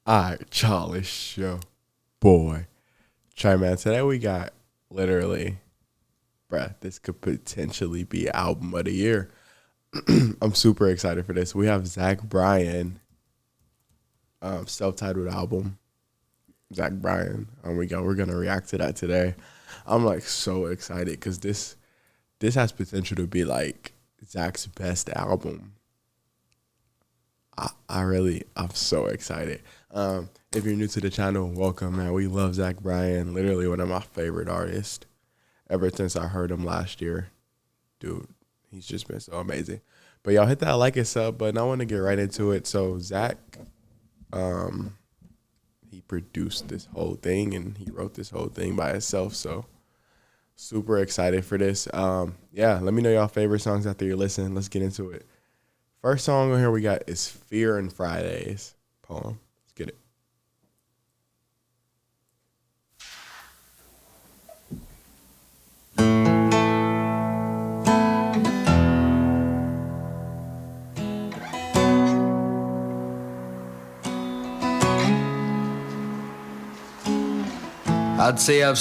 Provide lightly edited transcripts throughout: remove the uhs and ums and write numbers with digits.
Alright, y'all, it's your boy. Trey, man, today we got literally, bruh, this could potentially be album of the year. I'm super excited for this. We have Bryan, self-titled album. Bryan. We're gonna react to that today. I'm like so excited because this has potential to be like Zach's best album. I'm so excited. If you're new to the channel, welcome, man. We love Bryan. Literally one of my favorite artists ever since I heard him last year. Dude, he's just been so amazing. But y'all hit that like and sub button. I want to get right into it. So Zach, he produced this whole thing and he wrote this whole thing by himself. So super excited for this. Yeah, let me know y'all favorite songs after you listen. Let's get into it. First song on here we got is Fear and Fridays poem. Let's get it. I'd say I've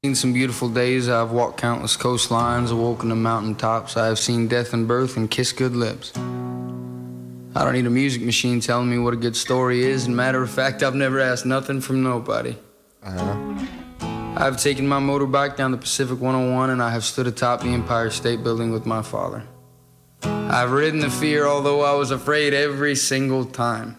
seen some beautiful days. I've walked countless coastlines, awoken to mountaintops. I have seen death and birth and kissed good lips. I don't need a music machine telling me what a good story is. And matter of fact, I've never asked nothing from nobody. I've taken my motorbike down the Pacific 101 and I have stood atop the Empire State Building with my father. I've ridden the fear, although I was afraid every single time.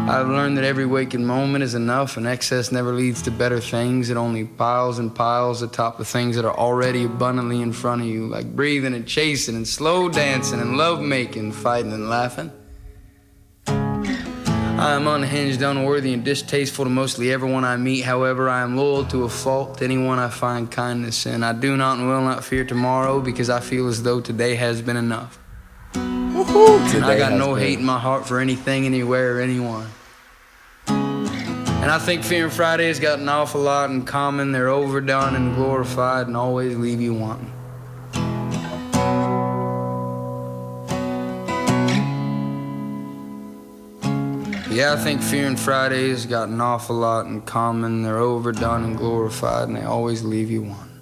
I've learned that every waking moment is enough, and excess never leads to better things. It only piles and piles atop the things that are already abundantly in front of you, like breathing and chasing and slow dancing and love making, fighting and laughing. I am unhinged, unworthy, and distasteful to mostly everyone I meet. However, I am loyal to a fault to anyone I find kindness in. I do not and will not fear tomorrow because I feel as though today has been enough. And I got no hate in my heart for anything, anywhere, or anyone. And I think Fear and Fridays got an awful lot in common. They're overdone and glorified and always leave you wanting. Yeah, I think Fear and Fridays got an awful lot in common. They're overdone and glorified and they always leave you wanting.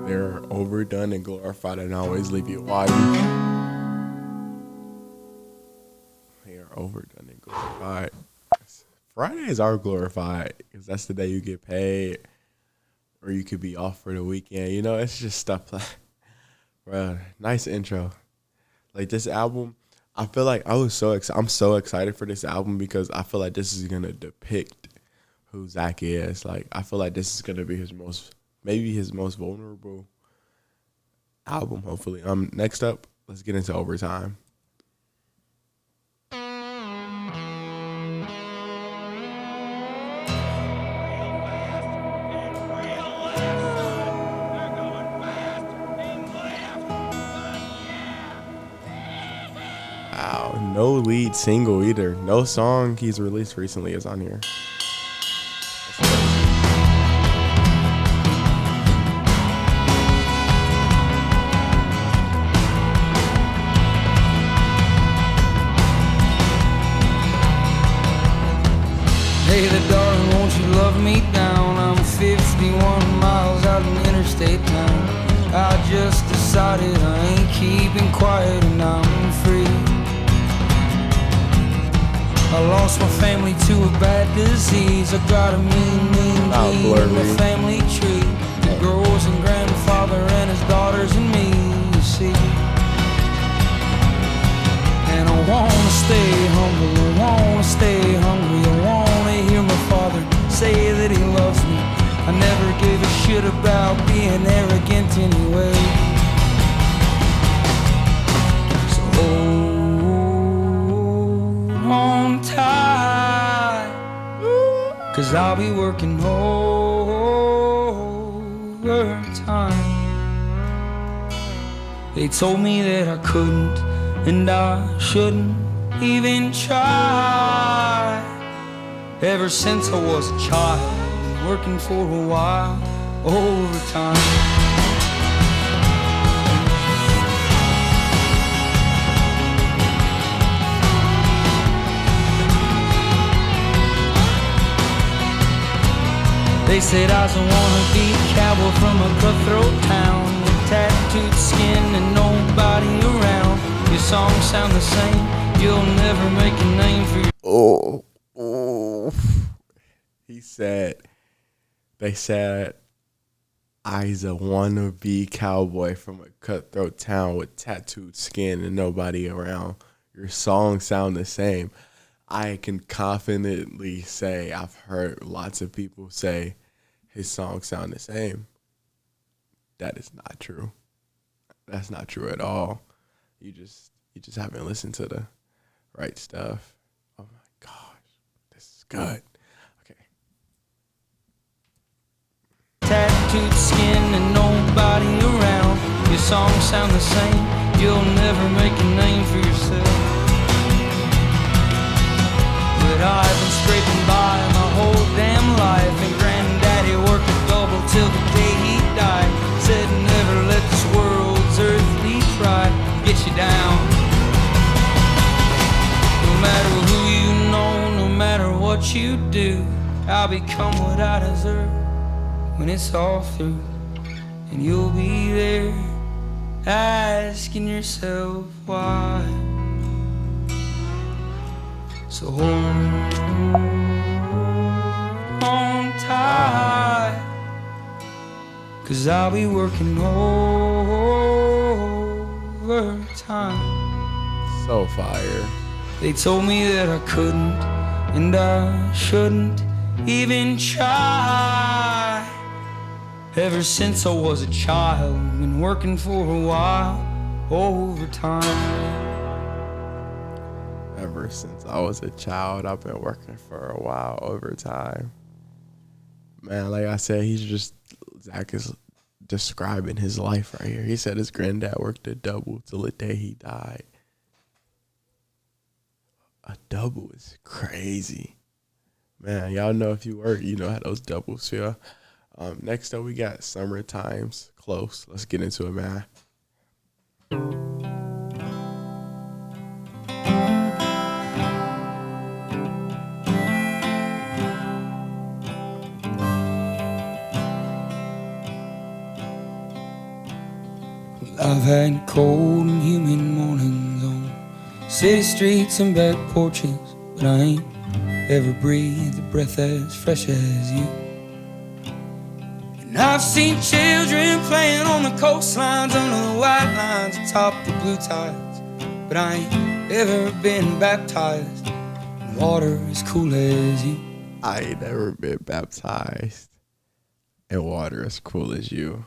They're overdone and glorified and always leave you wanting. They are overdone and glorified. Fridays are glorified because that's the day you get paid, or you could be off for the weekend. You know, it's just stuff like, bro. Nice intro. Like this album, I feel like I'm so excited for this album because I feel like this is gonna depict who Zach is. Like I feel like this is gonna be maybe his most vulnerable album. Hopefully. Next up, let's get into Overtime. Wow, no lead single either. No song he's released recently is on here. Hey there, darling, won't you love me down? I'm 51 miles out in interstate town. I just decided I ain't keeping quiet and I'm free. I lost my family to a bad disease. I got a mean in my family tree. The girls and grandfather and his daughters and me, you see. And I wanna stay humble, I wanna stay hungry. I wanna hear my father say that he loves me. I never gave a shit about being arrogant anyway. So on tight, 'cause I'll be working overtime. They told me that I couldn't and I shouldn't even try. Ever since I was a child, working for a while overtime. They said I was a wannabe cowboy from a cutthroat town, with tattooed skin and nobody around. Your songs sound the same, you'll never make a name for yourself. Oh. He said, they said, I's a wannabe cowboy from a cutthroat town with tattooed skin and nobody around. Your songs sound the same. I can confidently say I've heard lots of people say his songs sound the same. That is not true. That's not true at all. You just haven't listened to the right stuff. Oh my gosh, this is good. Okay. Tattooed skin and nobody around. Your songs sound the same, you'll never make a name for yourself. But I've been scraping by my whole damn life, and Granddaddy worked a double till the day he died. Said never let this world's earthly pride get you down. No matter who you know, no matter what you do, I'll become what I deserve when it's all through. And you'll be there asking yourself why. So hold on tight, 'cause I'll be working overtime. So fire. They told me that I couldn't and I shouldn't even try. Ever since I was a child, been working for a while overtime. Ever since I was a child, I've been working for a while overtime. Man, like I said, Zach is describing his life right here. He said his granddad worked a double till the day he died. A double is crazy. Man, y'all know if you work, you know how those doubles feel. Next up, we got Summertime's Close. Let's get into it, man. I've had cold and humid mornings on city streets and back porches, but I ain't ever breathed a breath as fresh as you. And I've seen children playing on the coastlines under the white lines atop the blue tides, but I ain't ever been baptized in water as cool as you. I ain't never been baptized in water as cool as you.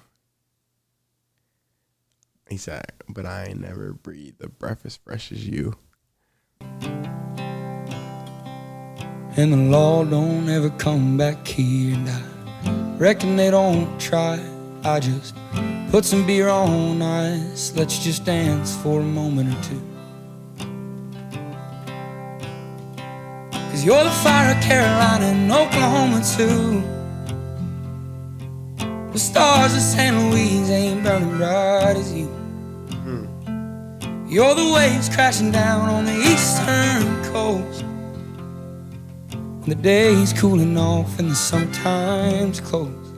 He said, but I ain't never breathed a breath as fresh as you. And the law don't ever come back here, and I reckon they don't try. I just put some beer on ice, let's just dance for a moment or two. 'Cause you're the fire of Carolina and Oklahoma too. The stars of San Luis ain't burning bright as you. You're the waves crashing down on the eastern coast, and the day's cooling off and the summertime's close.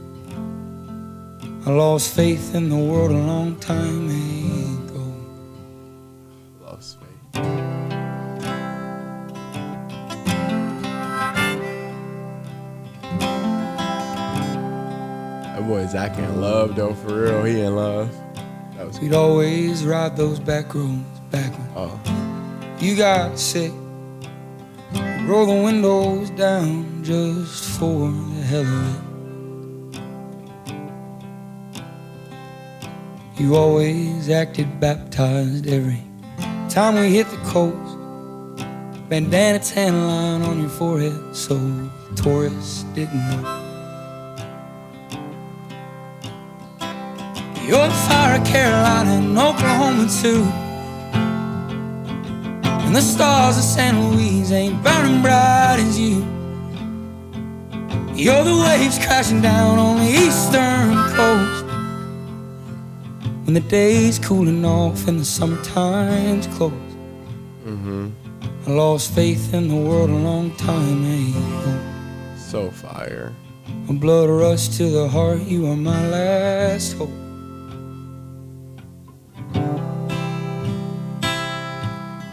I lost faith in the world a long time ago. Lost faith. That boy Zach in love though, for real. He in love. That was We'd always ride those back roads back when you got sick. Roll the windows down just for the hell of it. You always acted baptized every time we hit the coast. Bandana tan line on your forehead so tourists didn't know. You're the fire of Carolina and Oklahoma too. And the stars of San Luis ain't burning bright as you. You're the waves crashing down on the eastern coast, when the day's cooling off and the summertime's close. I lost faith in the world a long time ago. so fire. A blood rush to the heart, you are my last hope.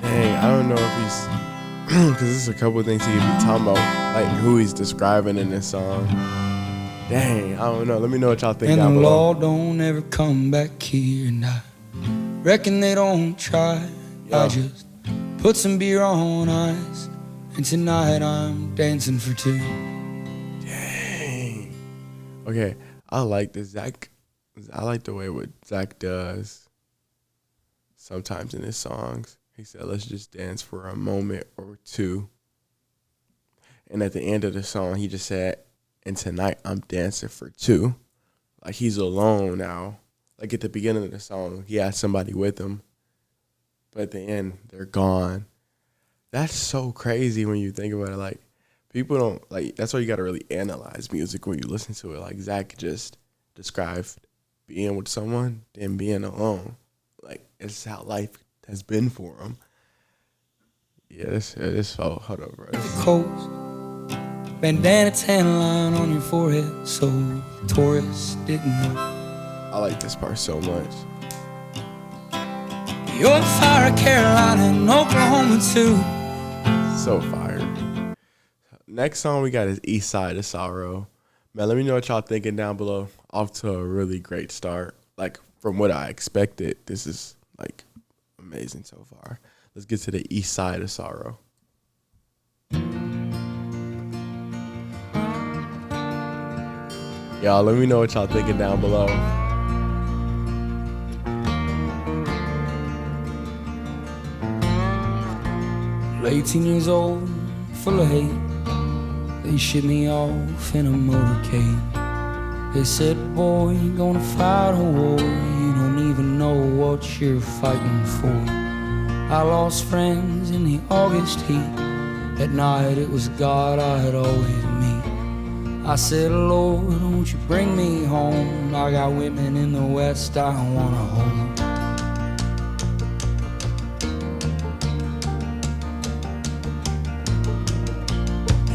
Dang, I don't know if he's, because there's a couple of things he could be talking about, like who he's describing in this song. Dang, I don't know. Let me know what y'all think And down the below. law don't ever come back here, and I reckon they don't try. Yeah. I just put some beer on ice, and tonight I'm dancing for two. Dang. Okay, I like this. I like the way what Zach does sometimes in his songs. He said, let's just dance for a moment or two. And at the end of the song, he just said, and tonight I'm dancing for two. Like he's alone now. Like at the beginning of the song, he had somebody with him. But at the end, they're gone. That's so crazy when you think about it. Like, people don't, like, that's why you got to really analyze music when you listen to it. Like, Zach just described being with someone, then being alone. Like, it's how life has been for him. Yeah, this hold up, bro. Coast, bandana tan line on your forehead, so tourists didn't know. I like this part so much. You're fire, Carolina, and Oklahoma too. So fired. Next song we got is East Side of Sorrow. Man, let me know what y'all thinking down below. Off to a really great start. Like, from what I expected, this is, like, amazing so far. Let's get to the East Side of Sorrow. Y'all, let me know what y'all thinking down below. At 18 years old, full of hate, they shipped me off in a motorcade. They said, boy, you're gonna fight a war, you don't even know what you're fighting for. I lost friends in the August heat. At night it was God I'd always meet. I said, Lord, won't you bring me home? I got women in the West I wanna hold.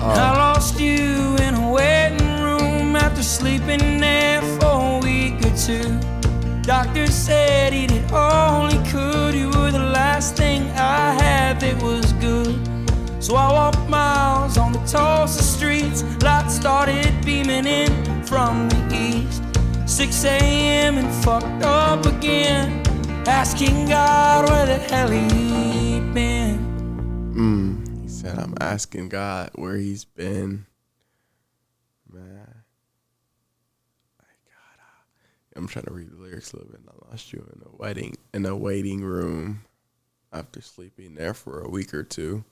I lost you in a waiting room after sleeping there for a week or two. Doctor said he did all he could. You were the last thing I had that was good. So I walked miles on the Tulsa streets. Lights started beaming in from the east. 6 a.m. and fucked up again, asking God where the hell he'd been. He said, I'm asking God where he's been. Man. I'm trying to read the lyrics a little bit. I lost you in a waiting room after sleeping there for a week or two.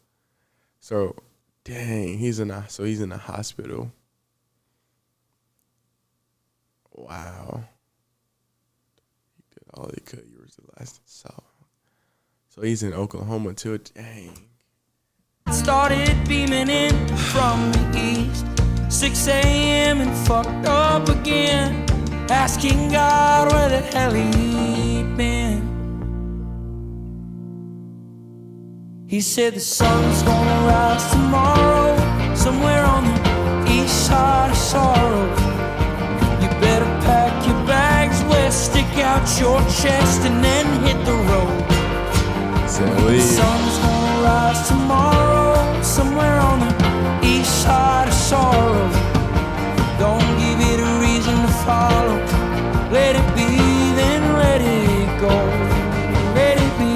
So, dang, he's in a hospital. Wow. He did all he could. You were the last song. So he's in Oklahoma too. Dang. Started beaming in from the east. 6 a.m. and fucked up again, asking God where the hell he'd been. He said the sun's gonna rise tomorrow, somewhere on the east side of sorrow. You better pack your bags west, stick out your chest, and then hit the road. The sun's gonna rise tomorrow, somewhere on the east side of sorrow. Don't give it a reason to follow. Let it be, then let it go. Let it be,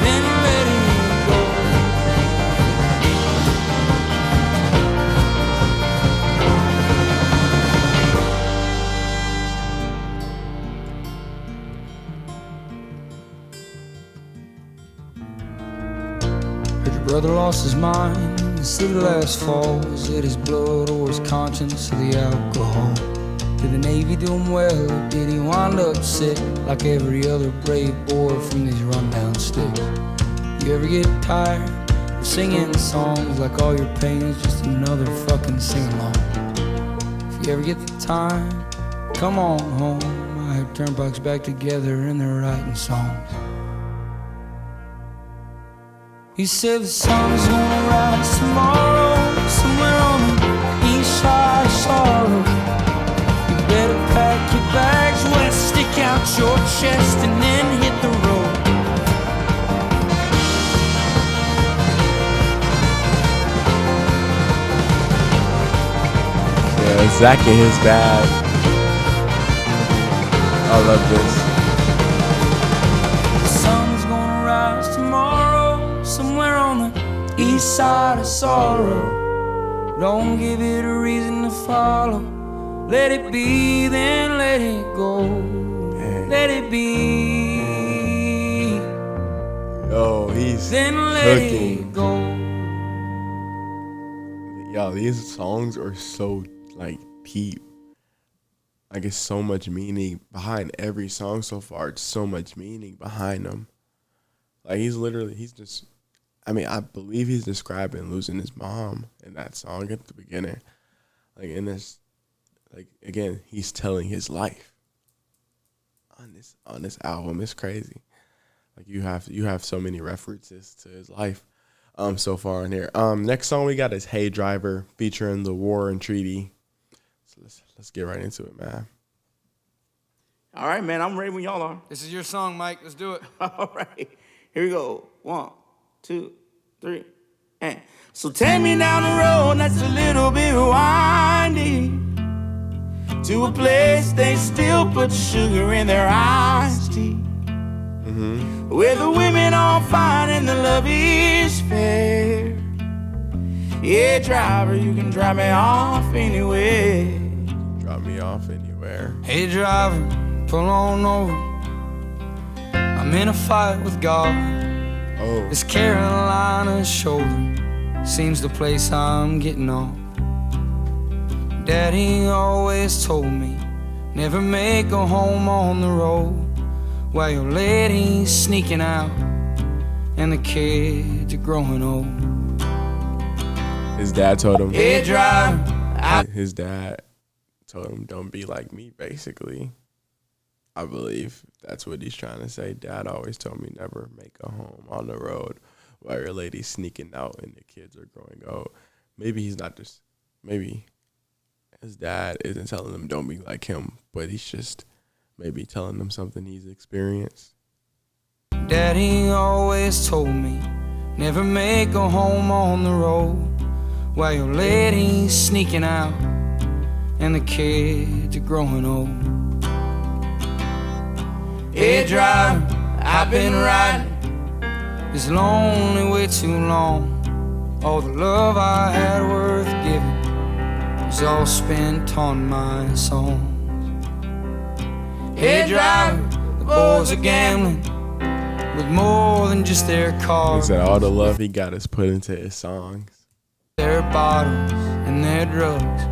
then let it go. Heard your brother lost his mind in the city last fall. Was it his blood or his conscience or the alcohol? Did the Navy do him well, or did he wind up sick like every other brave boy from these rundown sticks? You ever get tired of singing songs like all your pain is just another fucking sing-along? If you ever get the time, come on home. I have turnpikes back together and they're writing songs. He said the sun's gonna rise tomorrow, somewhere on the east side of sorrow. You better pack your bags well, stick out your chest and then hit the road. Yeah, Zach and his dad. I love this. The sun's gonna rise tomorrow, somewhere on the east side of sorrow. Don't give it a reason to follow. Let it be, then let it go. Let it be. Yo, he's Then let cooking. it go. Yo, these songs are so like deep. Like it's so much meaning behind every song so far. It's so much meaning behind them. Like he's just, I mean, I believe he's describing losing his mom in that song at the beginning. Like in this, like again, he's telling his life on this album. It's crazy. Like you have so many references to his life so far in here. Next song we got is Hey Driver featuring the War and Treaty. So let's get right into it, man. All right, man, I'm ready when y'all are. This is your song, Mike. Let's do it. All right, here we go. 1, 2, 3, and so take me down the road that's a little bit windy, to a place they still put sugar in their iced tea, where the women all fine and the love is fair. Yeah, driver, you can drive me off anywhere. Drop me off anywhere. Hey driver, pull on over. I'm in a fight with God. Oh, This Carolina shoulder seems the place I'm getting off. Daddy always told me, never make a home on the road while your lady's sneaking out and the kids are growing old. his dad told him. Hey driver, His dad told him, "Don't be like me." Basically, I believe that's what he's trying to say. Dad always told me never make a home on the road while your lady's sneaking out and the kids are growing old. Maybe he's not just. Maybe his dad isn't telling him don't be like him, but he's just maybe telling him something he's experienced. Daddy always told me, never make a home on the road while your lady's sneaking out and the kids are growing old. Hey driver, I've been riding this lonely way too long. All the love I had worth giving was all spent on my songs. Hey driver, the boys are gambling with more than just their He cars, said all the love he got is put into his songs. their bottles and their drugs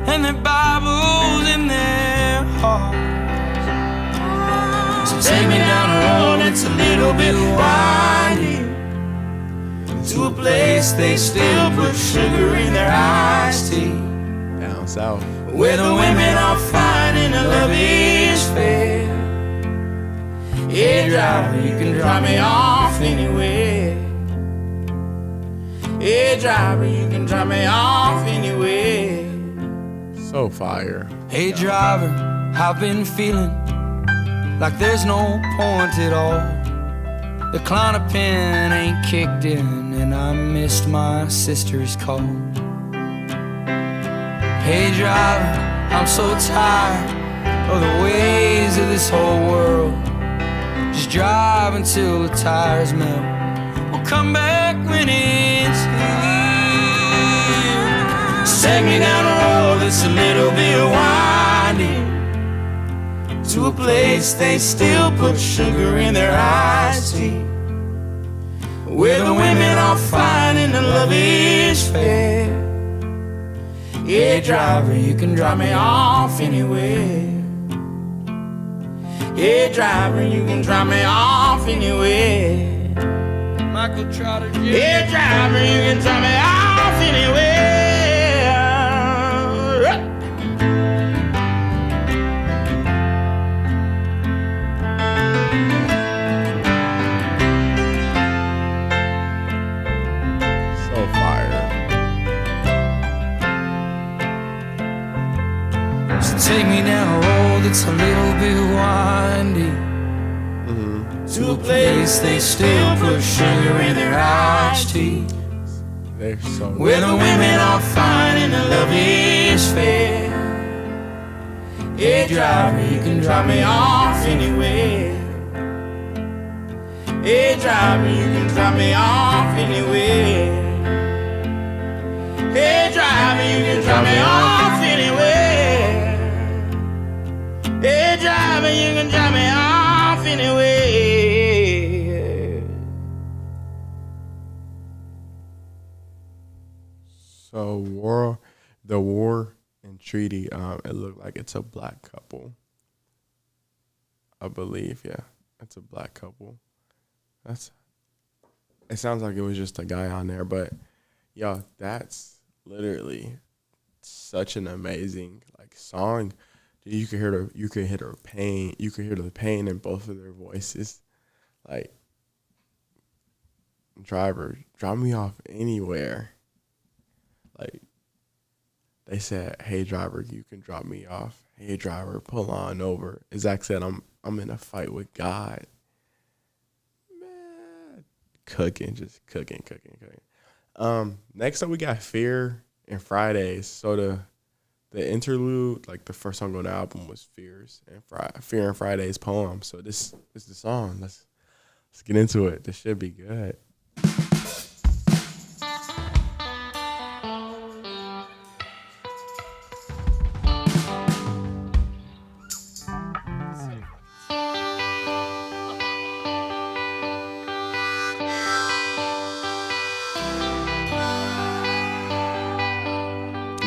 and their Bibles in their hearts. So take me down a road that's a little bit windy, to a place they still put sugar in their iced tea, Down south. where the women are fine and the love is fair. Yeah, driver, you can drop me off anywhere. Yeah, driver, you can drop me off anywhere. So fire. Hey driver, I've been feeling like there's no point at all. The Klonopin ain't kicked in and I missed my sister's call. Hey driver, I'm so tired of the ways of this whole world. Just drive until the tires melt. We'll come back when it's here. So take me down a road that's a little bit windy, to a place they still put sugar in their iced tea, where the women are fine and the love is fair. Yeah, driver, you can drop me off anywhere. Yeah, driver, you can drop me off anywhere. Michael Trotter, Yeah, driver, you can drop me off anywhere. So fire. to a place they still put sugar in their iced tea. They're so Where the women are fine and the love is fair. Hey driver, you can drop me off anywhere. Hey driver, you can drop me off anywhere. Hey driver, you can drop me off anywhere. Hey driver, you can drop me off anywhere. So the war and treaty, it looked like it's a black couple. I believe, yeah. It's a black couple. It sounds like it was just a guy on there, but yo, that's literally such an amazing song. You could hear the pain in both of their voices. Like, driver, drop me off anywhere. Like, they said, hey driver, you can drop me off. Hey driver, pull on over. As Zach said, I'm in a fight with God. Man, just cooking. Next up we got Fear and Fridays. So the interlude, the first song on the album was Fear and Fridays poem. So this is the song. Let's get into it. This should be good.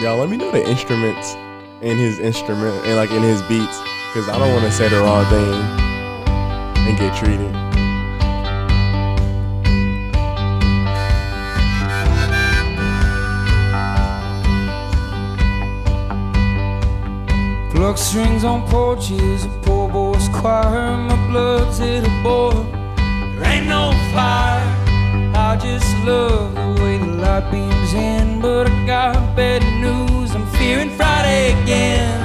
Y'all, let me know the instruments in his instrument and in his beats, because I don't want to say the wrong thing and get treated. Pluck strings on porches, a poor boy's choir. My blood's hit a boil. There ain't no fire. I just love the way the light beams in. But I got bad news, I'm fearing Friday again.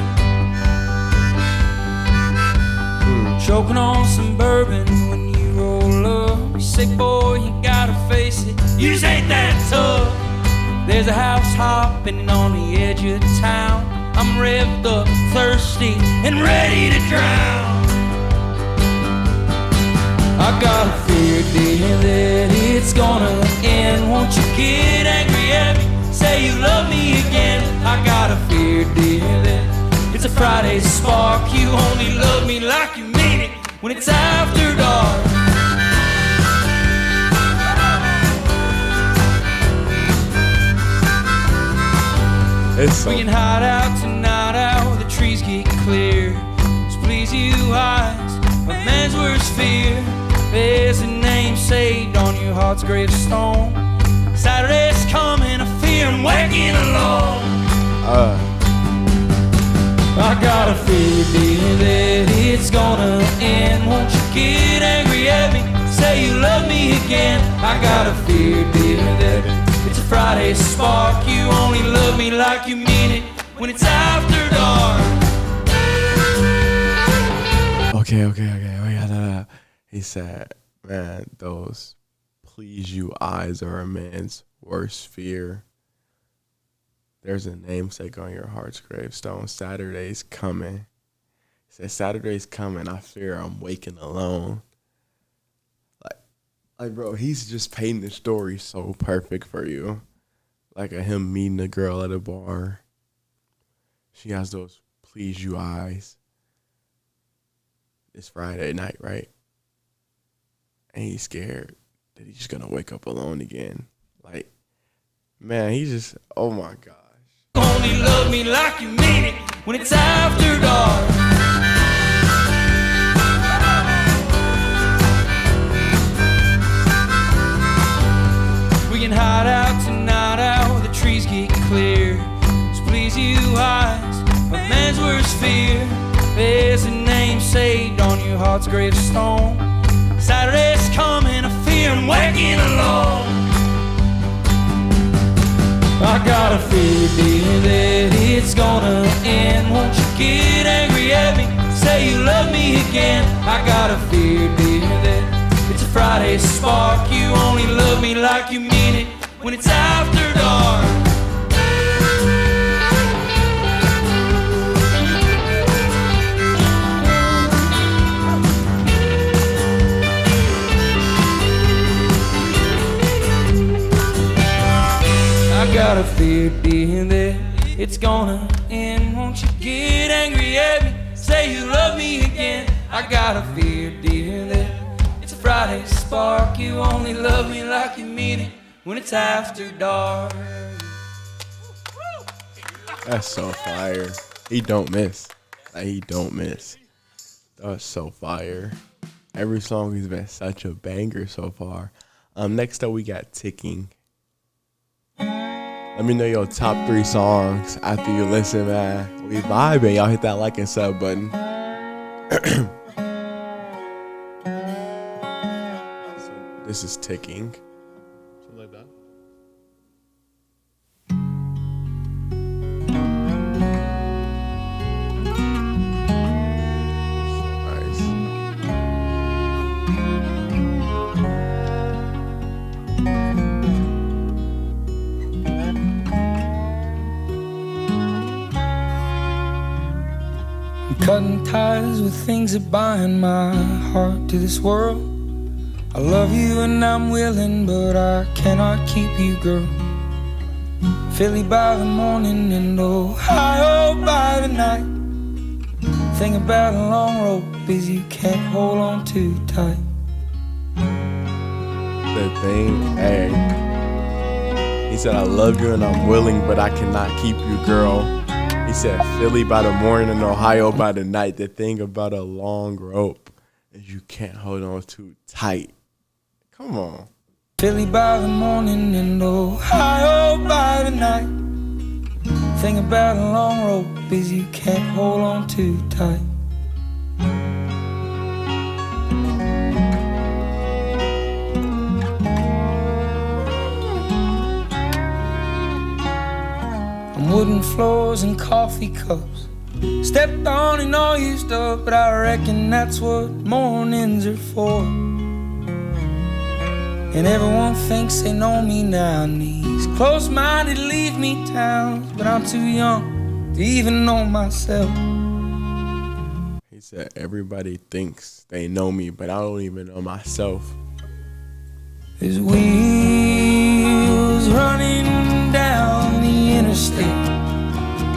Choking on some bourbon when you roll up. You say, boy, you gotta face it, you just ain't that tough. There's a house hopping on the edge of town. I'm revved up, thirsty, and ready to drown. I got a fear, dear, that it's gonna end. Won't you get angry at me, say you love me again? I got a fear, dear, that it's a Friday spark. You only love me like you mean it when it's after dark. We can hide out tonight out where the trees get clear. Just please you eyes, my man's worst fear. There's a name saved on your heart's gravestone. Saturday's coming, I fear I'm waking alone. I got a fear, dear, that it's gonna end. Won't you get angry at me, say you love me again? I got a fear, dear, that it's a Friday spark. You only love me like you mean it when it's after dark. Okay. He said, man, those please you eyes are a man's worst fear. There's a namesake on your heart's gravestone. Saturday's coming. He said, Saturday's coming. I fear I'm waking alone. Like, bro, he's just painting the story so perfect for you. Like him meeting a girl at a bar. She has those please you eyes. It's Friday night, right? And he's scared that he's just gonna wake up alone again. Like, man, he just, oh my gosh. Only love me like you mean it when it's after dark. We can hide out tonight out where the trees get clear. Just please you eyes, my man's worst fear. There's a name saved on your heart's gravestone. Saturday's coming, I fear I'm waking alone. I got a fear, dear, that it's gonna end. Won't you get angry at me, say you love me again? I got a fear, dear, that Friday spark. You only love me like you mean it when it's after dark. I got a fear, dear, that it's gonna end. Won't you get angry at me? Say you love me again. I got a fear, dear, that it's a Friday spark. You only love me like you mean it when it's after dark. That's so fire. He don't miss. Like, he don't miss. That's so fire. Every song has been such a banger so far. Next up we got Ticking. Let me know your top 3 songs after you listen, man. We vibing. Y'all hit that like and sub button. So this is Ticking. Something like that. Cutting ties with things that bind my heart to this world. I love you and I'm willing, but I cannot keep you, girl. Philly by the morning and Ohio by the night. Thing about a long rope is you can't hold on too tight. The thing, hey. He said, I love you and I'm willing, but I cannot keep you, girl. He said, Philly by the morning and Ohio by the night. The thing about a long rope is you can't hold on too tight. Come on. Philly by the morning and Ohio by the night. Thing about a long rope is you can't hold on too tight. Wooden floors and coffee cups, stepped on and all used up, but I reckon that's what mornings are for. And everyone thinks they know me now, and these close-minded leave me towns, but I'm too young to even know myself. He said, everybody thinks they know me, but I don't even know myself. There's wheels running down the interstate.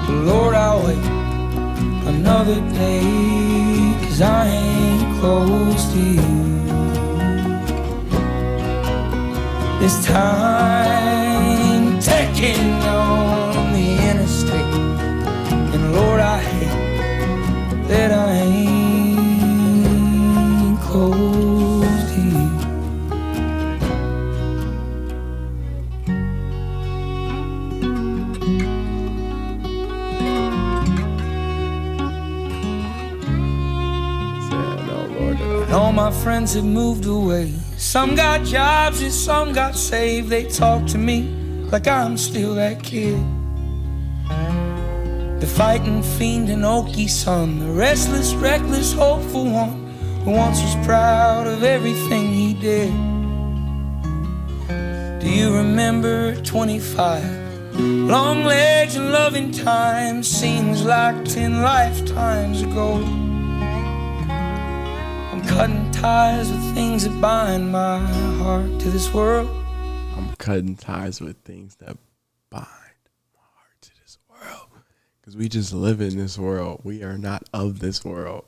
Lord, I'll wait another day, 'cause I ain't close to you. This time taking on the interstate, and Lord, I hate that I ain't close to you. All my friends have moved away. Some got jobs and some got saved. They talk to me like I'm still that kid. The fighting fiend and Okie son, the restless, reckless, hopeful one who once was proud of everything he did. Do you remember 25? Long legs and loving time seems like 10 lifetimes ago. Cutting ties with things that bind my heart to this world. I'm cutting ties with things that bind my heart to this world. Because we just live in this world. We are not of this world.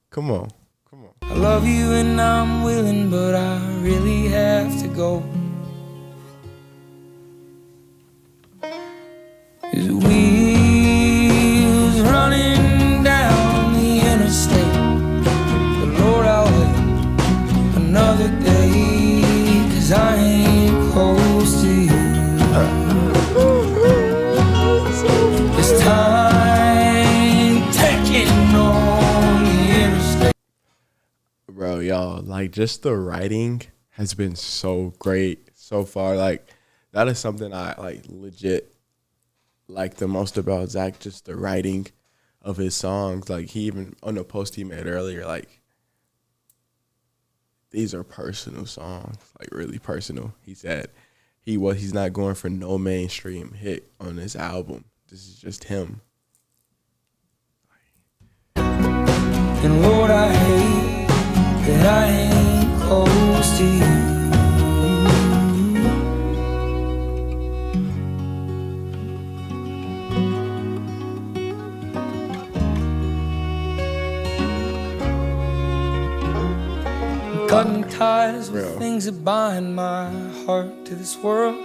Come on. Come on. I love you and I'm willing, but I really have to go. 'Cause wheels running down the interstate. Another day, 'cause I ain't close to you. This time taking on the interstate. Bro, y'all, like, just the writing has been so great so far. Like, that is something I, like, legit like the most about Zach, just the writing of his songs. Like, he even, on the post he made earlier, like, these are personal songs, like really personal. He said he's not going for no mainstream hit on this album. This is just him. And Lord, I hate that I ain't close to you. Cutting ties with things that bind my heart to this world.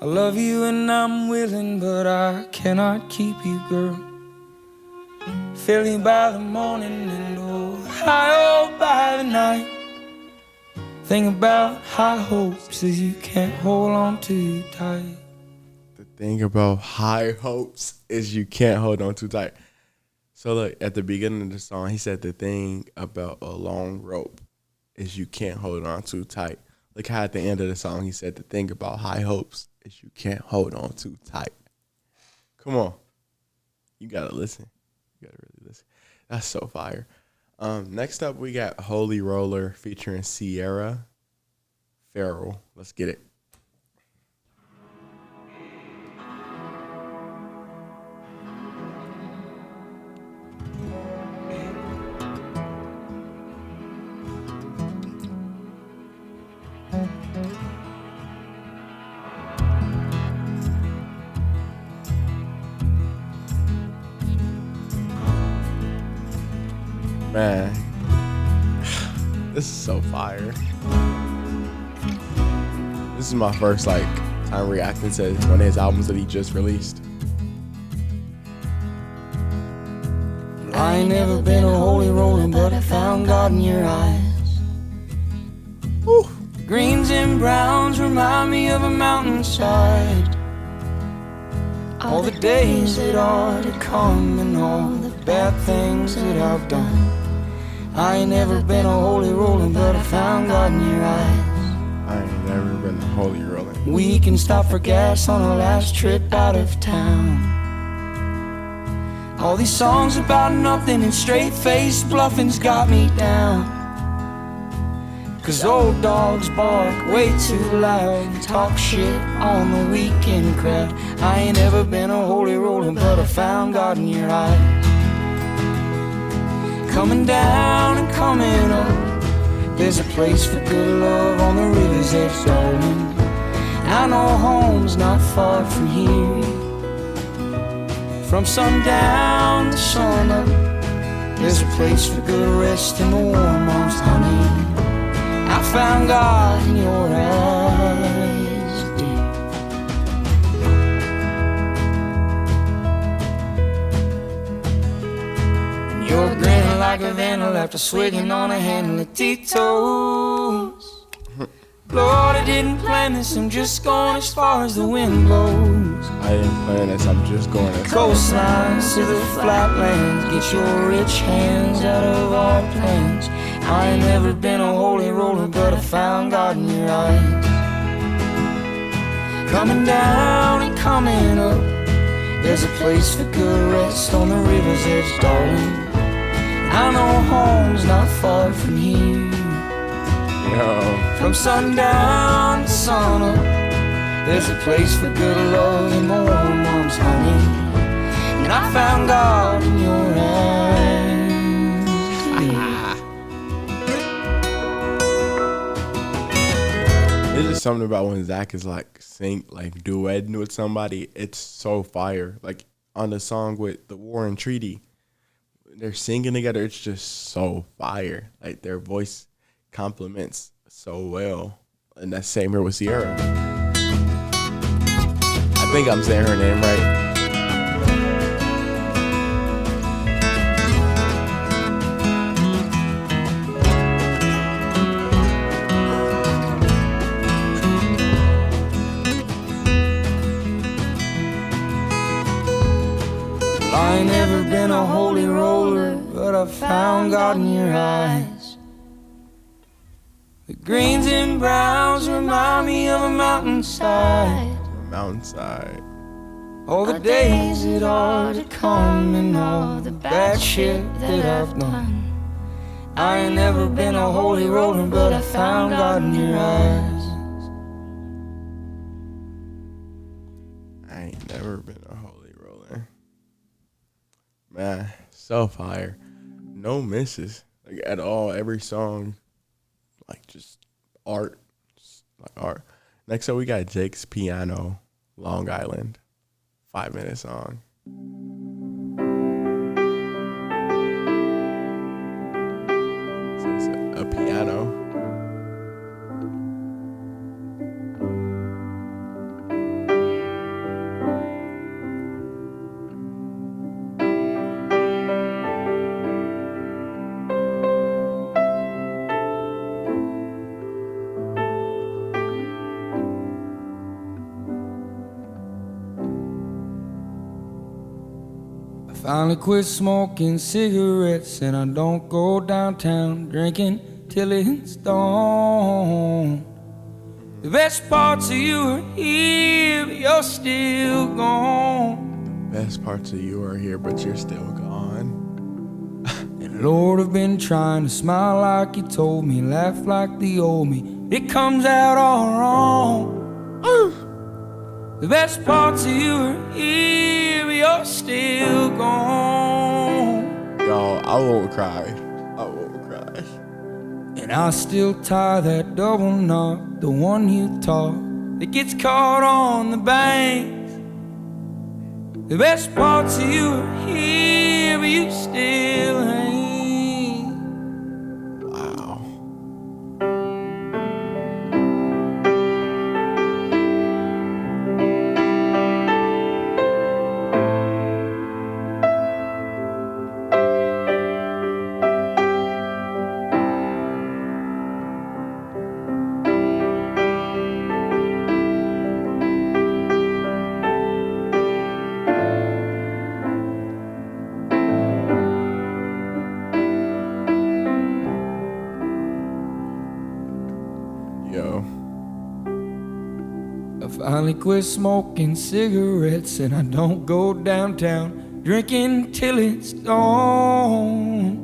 I love you and I'm willing, but I cannot keep you, girl. Filling by the morning and Ohio by the night. Thing about high hopes is you can't hold on too tight. The thing about high hopes is you can't hold on too tight. So look, at the beginning of the song, he said the thing about a long rope is you can't hold on too tight. Look how at the end of the song, he said the thing about high hopes is you can't hold on too tight. Come on. You got to listen. You got to really listen. That's so fire. Next up, we got Holy Roller featuring Sierra Farrell. Let's get it. Man, this is so fire. This is my first time reacting to one of his albums that he just released. I ain't never been a holy roller, but I found God in your eyes. Woo. Greens and browns remind me of a mountainside. All the days that are to come and all the bad things that I've done. I ain't never been a holy roller, but I found God in your eyes. I ain't never been a holy roller. We can stop for gas on our last trip out of town. All these songs about nothing and straight-faced bluffing's got me down. 'Cause old dogs bark way too loud and talk shit on the weekend crowd. I ain't never been a holy roller, but I found God in your eyes. Coming down and coming up, there's a place for good love on the river's edge, darling. I know home's not far from here. From sundown to sun up, there's a place for good rest in the warm arms, honey. I found God in your eyes, dear. You're grinning like a vandal after swigging on a handle of Tito's. Lord, I didn't plan this, I'm just going as far as the wind blows. I didn't plan this, I'm just going as coastlines to the flatlands, get your rich hands out of our plans. I ain't never been a holy roller, but I found God in your eyes. Coming down and coming up, there's a place for good rest on the river's edge, darling. I know home's not far from here. Yo. From sundown to sun up, there's a place for good love in the warm arms, honey. And I found God in your eyes. There's just something about when Zach is duetting with somebody, it's so fire. Like on the song with the Warren Treaty, they're singing together, it's just so fire. Like their voice complements so well. And that's same here with Sierra. I think I'm saying her name right. I ain't never been a holy roller, but I found God in your eyes. The greens and browns remind me of a mountainside. Mountainside. All the days that are to come and all the bad shit that I've done. I ain't never been a holy roller, but I found God in your eyes. I ain't never been a holy roller. Man, so fire. No misses. Like at all. Every song, like just art. Just like art. Next up we got Jake's Piano, Long Island. 5-minute song. This is a piano. Finally quit smoking cigarettes, and I don't go downtown drinking till it's dawn. The best parts of you are here, but you're still gone. Best parts of you are here, but you're still gone. And Lord, I've been trying to smile like you told me, laugh like the old me. It comes out all wrong. The best parts of you are here, but you're still gone. Yo, I won't cry. I won't cry. And I still tie that double knot, the one you taught, that gets caught on the banks. The best parts of you are here, but you still ain't. Wow. I finally quit smoking cigarettes, and I don't go downtown drinking till it's dawn.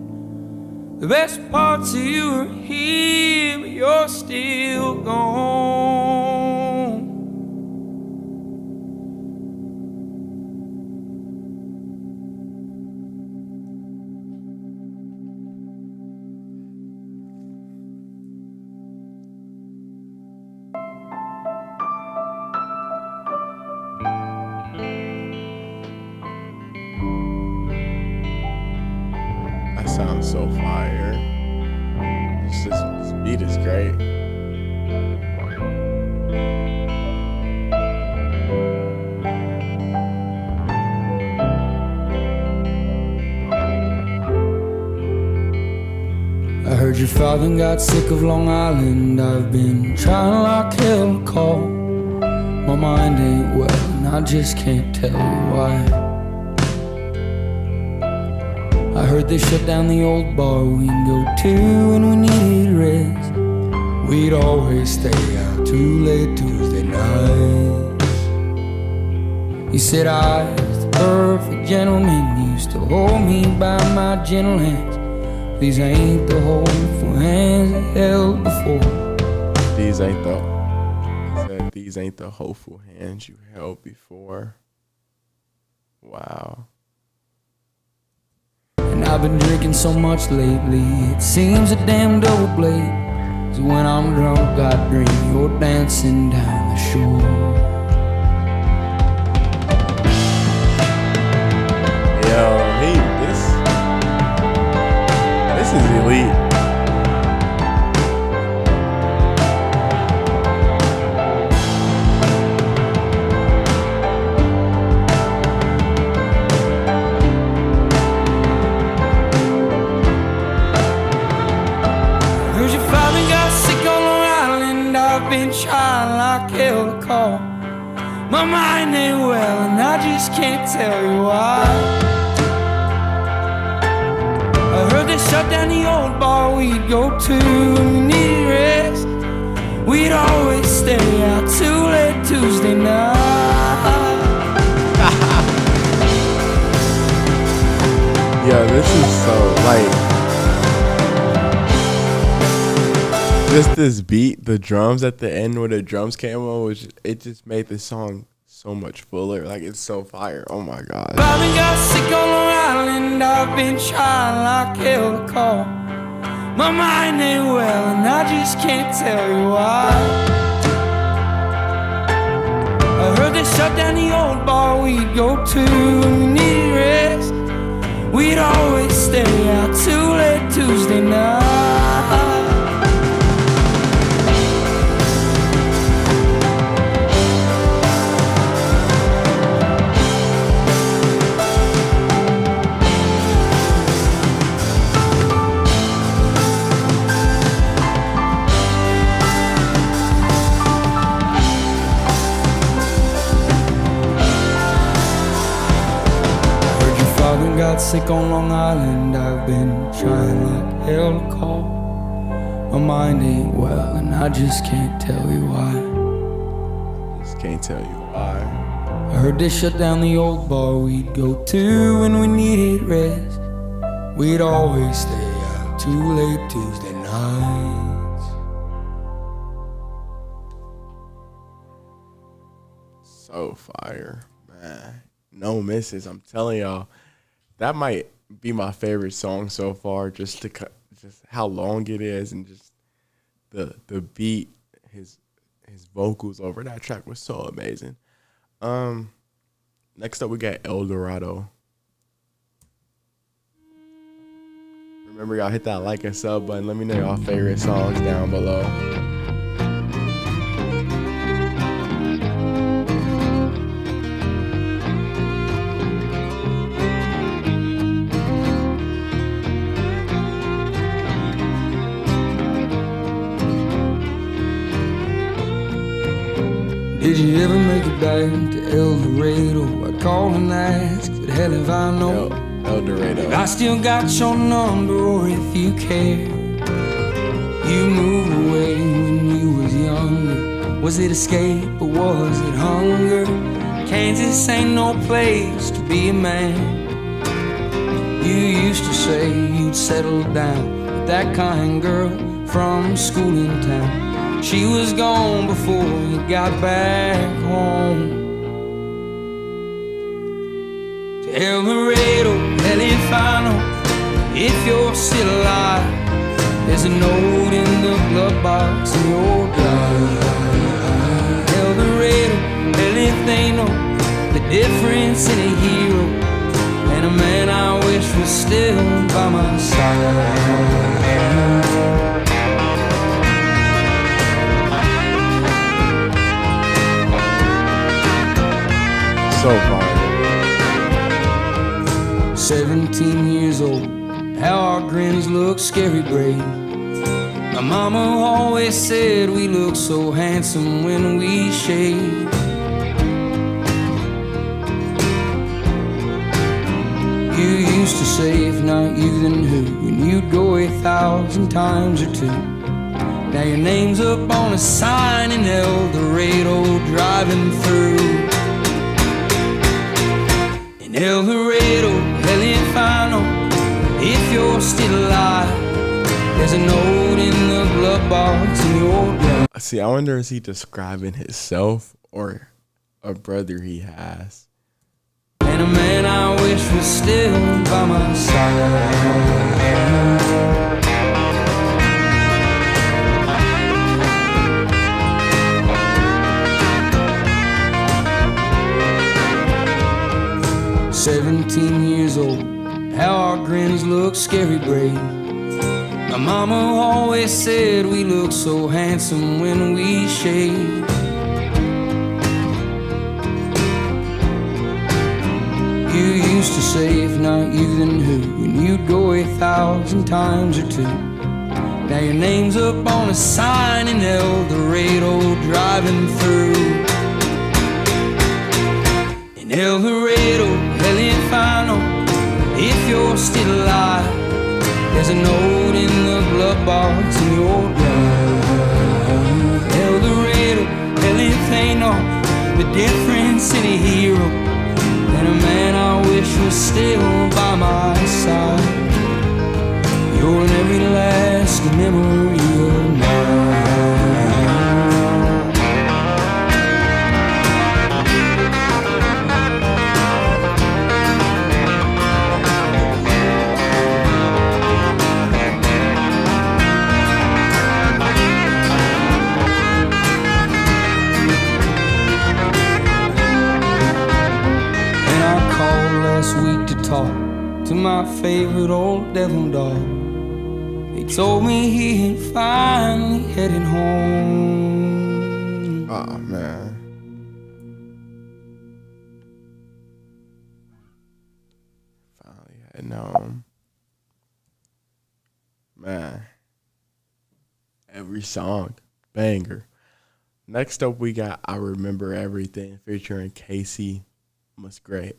The best parts of you are here, but you're still gone. That sounds so fire. This beat is great. I heard your father got sick of Long Island. I've been trying like hell to call. My mind ain't well, and I just can't tell you why. I heard they shut down the old bar we'd go to when we needed rest. We'd always stay out too late Tuesday nights. You said I was the perfect gentleman. You used to hold me by my gentle hands. These ain't the hopeful hands I held before. These ain't the hopeful hands you held before. Wow. And I've been drinking so much lately, it seems a damn double blade. 'Cause when I'm drunk, I dream you're dancing down the shore. Yo, this is elite. Heard your father got sick on Long Island. I've been trying like hell to call. My mind ain't well, and I just can't tell you why. I heard they shut down the old bar we'd go to when we needed rest. We'd always stay out too late Tuesday night. Yo, this is so like Just this beat, the drums at the end where the drums came on, which it just made the song so much fuller. Like, it's so fire. Oh my god. Bobby got sick on Long Island. I've been trying like hell to call. My mind ain't well, and I just can't tell you why. I heard they shut down the old bar we'd go to when we needed rest. We'd always stay out too late Tuesday night. Got sick on Long Island. I've been trying like hell to call. My mind ain't well, and I just can't tell you why. Just can't tell you why. I heard they shut down the old bar we'd go to when we needed rest. We'd always stay out too late Tuesday nights. So fire, man. No misses. I'm telling y'all. That might be my favorite song so far, just how long it is, and just the beat, his vocals over that track was so amazing. Next up we got El Dorado. Remember, y'all hit that like and sub button. Let me know y'all favorite songs down below. Did you ever make it back to El Dorado? I called and asked, but hell if I know. El Dorado. If I still got your number, or if you care. You moved away when you was younger. Was it escape or was it hunger? Kansas ain't no place to be a man. You used to say you'd settle down with that kind girl from school in town. She was gone before you got back home. To El Dorado, hell if I know if you're still alive. There's a note in the glove box in your drive. El Dorado, hell if they know the difference in a hero and a man I wish was still by my side. So far. 17 years old, how our grins look scary brave. My mama always said we look so handsome when we shave. You used to say if not you then who, and you'd go 1,000 times or two. Now your name's up on a sign in El Dorado driving through. El Dorado, hell if I know if you're still alive. There's a note in the glove box in your glove. See, I wonder, is he describing himself or a brother he has? And a man I wish was still by my side. 17 years old, how our grins look scary brave. My mama always said we look so handsome when we shave. You used to say if not you then who, and you'd go 1,000 times or two. Now your name's up on a sign in El Dorado driving through. In El Dorado, hell if I know if you're still alive. There's a note in the glove box in your glove. El Dorado, hell if they know the difference in a hero and a man I wish was still by my side. You're an every last memory of mine. my favorite old devil dog. He told me he had finally headed home. Oh man. Finally heading home. Man. Every song. Banger. Next up we got I Remember Everything featuring Casey Musgraves.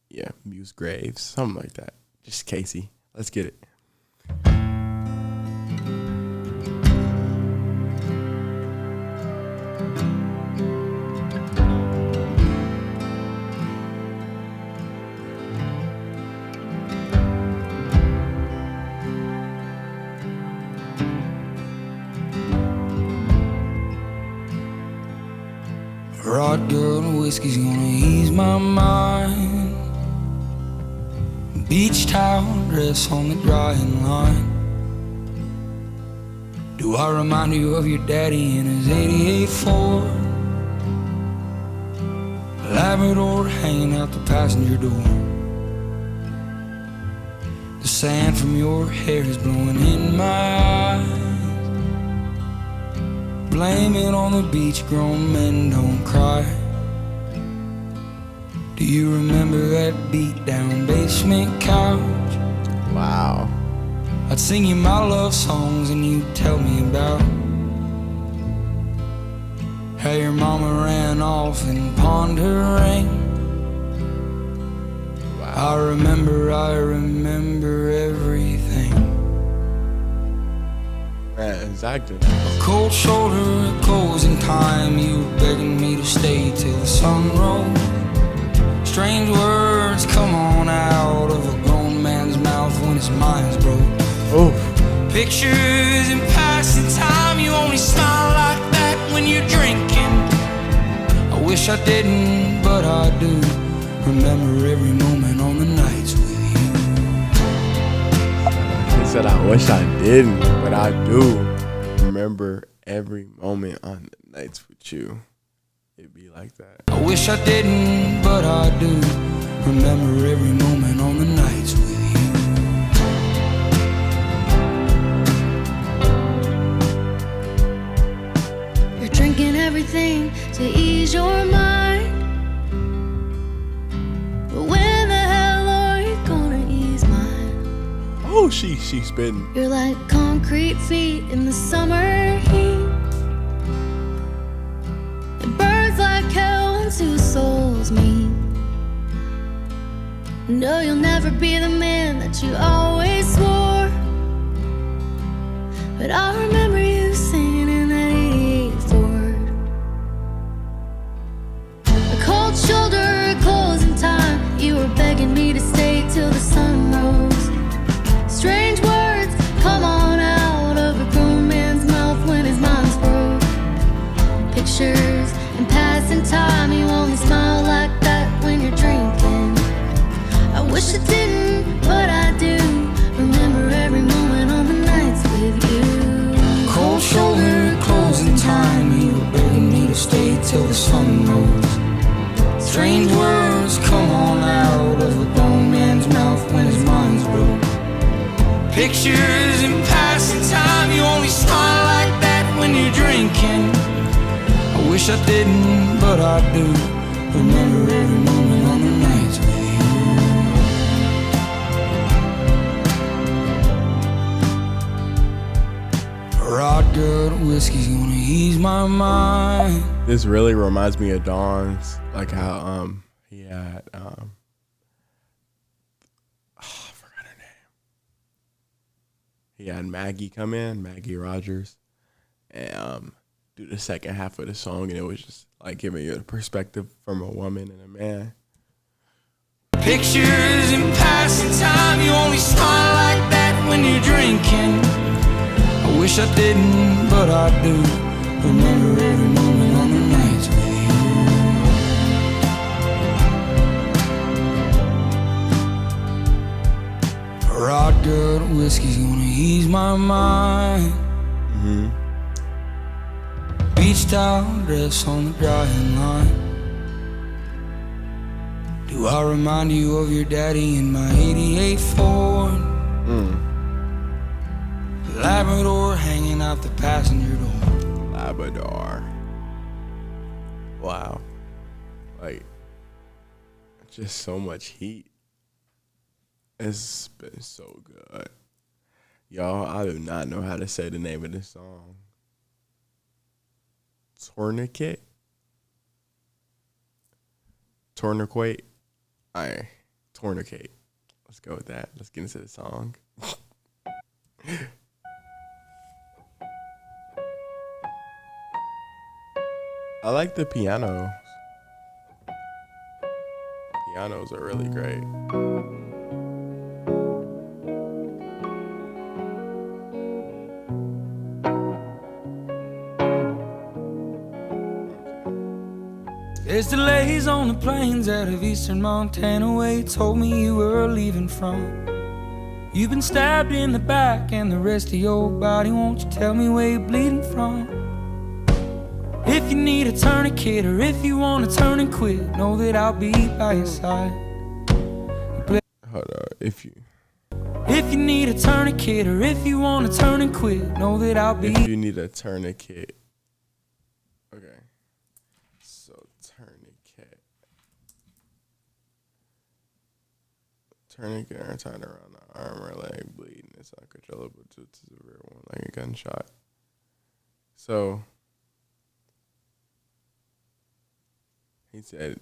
Yeah, Musgraves. Something like that. Just Casey. Let's get it. Rod girl and whiskey's gonna ease my mind. Beach towel dress on the drying line. Do I remind you of your daddy in his 88 Ford? Labrador hanging out the passenger door. The sand from your hair is blowing in my eyes. Blame it on the beach, grown men don't cry. Do you remember that beat down basement couch? Wow. I'd sing you my love songs and you'd tell me about how your mama ran off and pawned her ring. Wow. I remember everything. Man, exactly. A cold shoulder, a closing time. You were begging me to stay till the sun rose. Strange words come on out of a grown man's mouth when his mind's broke. Oh. Pictures in passing time. You only smile like that when you're drinking. I wish I didn't, but I do. Remember every moment on the nights with you. He said, I wish I didn't, but I do remember every moment on the nights with you. It'd be like that. I wish I didn't, but I do. Remember every moment on the nights with you. You're drinking everything to ease your mind. But when the hell are you gonna ease mine? Oh, she's been. You're like concrete feet in the summer heat. It burns like hell when two souls meet. No, you'll never be the man that you always swore. But I remember you singing in that 88 Ford. A cold shoulder, a closing time. You were begging me to stay till the sun rose. Strange words come on out of a grown man's mouth when his mind's broke. Pictures in passing time. You only smile like that when you're drinking. I wish I didn't, but I do. Remember every moment on the nights with you. cold shoulder, closing time. You were begging me to stay till the sun rose. Strange words come on out of a grown man's mouth when his mind's broke. Pictures in passing time. You only smile like that when you're drinking. I wish I didn't, but I do. Remember every moment on the nights with you. Rod good whiskey's gonna ease my mind. This really reminds me of Dawn's, like how he had I forgot her name. He had Maggie come in, Maggie Rogers, and do the second half of the song, and it was just like giving you a perspective from a woman and a man. Pictures in passing time. You only smile like that when you're drinking. I wish I didn't, but I do. Remember every moment on the nights with you. Rod good whiskey's gonna ease my mind. Mm-hmm. Beach towel dress on the drying line. Do Do I remind you of your daddy in my 88 Ford? Labrador hanging out the passenger door. Labrador. Wow. Like, just so much heat. It's been so good. Y'all, I do not know how to say the name of this song. Tourniquet? Tourniquet? Tourniquet. Let's go with that. Let's get into the song. I like the pianos. Pianos are really great. There's delays on the plains out of eastern Montana where you told me you were leaving from. You've been stabbed in the back and the rest of your body. Won't you tell me where you're bleeding from? If you need a tourniquet or if you want to turn and quit, know that I'll be by your side. Hold on, if you need a tourniquet or if you want to turn and quit, know that I'll be. If you need a tourniquet. Okay. So tourniquet. Tourniquet are tied around the arm or leg, bleeding. It's uncontrollable due to severe wound like a gunshot. So he said,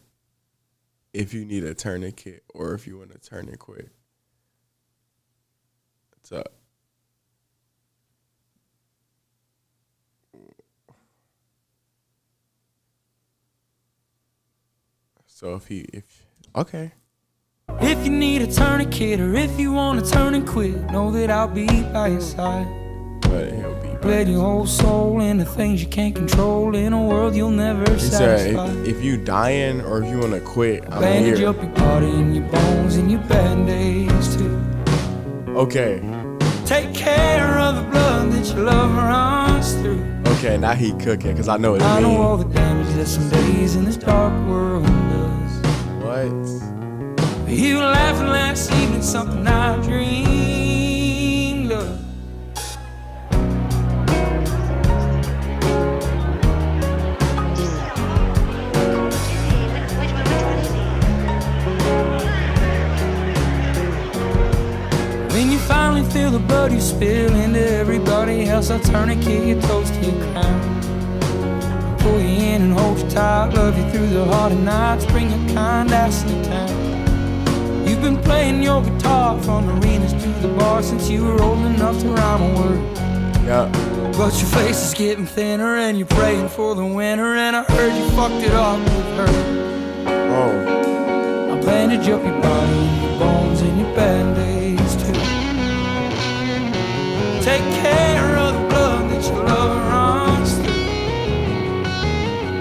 if you need a tourniquet or if you want to turn and quit. So, okay. If you need a tourniquet or if you want to turn and quit, know that I'll be by your side. But he'll be Bled your whole soul into things you can't control in a world you'll never He satisfy. said, if you dying or if you want to quit, I'm Bandage here. up your body and your bones and your band-aids too. Okay. Take care of the blood that your love runs through. Okay, now he cooking because I know what I it know all means. the damage that some days in this dark world does. What? You laughing last evening, something I dreamed of. When you finally feel the blood you spill into everybody else, I'll tourniquet your toast to your crown. Pull you in and hold you tight, love you through the harder nights, bring your kind ass into town. You've been playing your guitar from arenas to the bar since you were old enough to rhyme a word. Yeah. But your face is getting thinner and you're praying for the winter, and I heard you fucked it up with her. Oh. I'll bandage up your body and your bones and your band-aids too. Take care of the blood that your love runs through.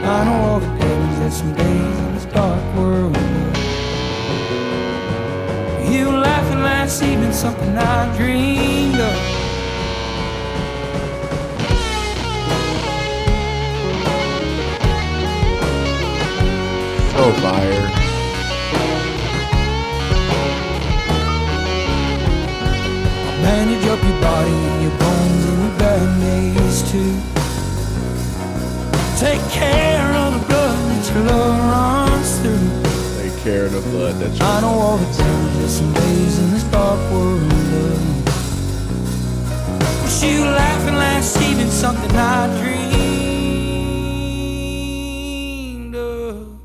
I know all the damage that some days in this dark world do. You laughing last evening, something I dreamed of. So fire. Bandage up your body and your bones and your band-aids too. Take care of the blood that your love runs through. Take care of the blood that you. I know all the damage that some days in this dark world does. Was you laughing last evening, something I dreamed of?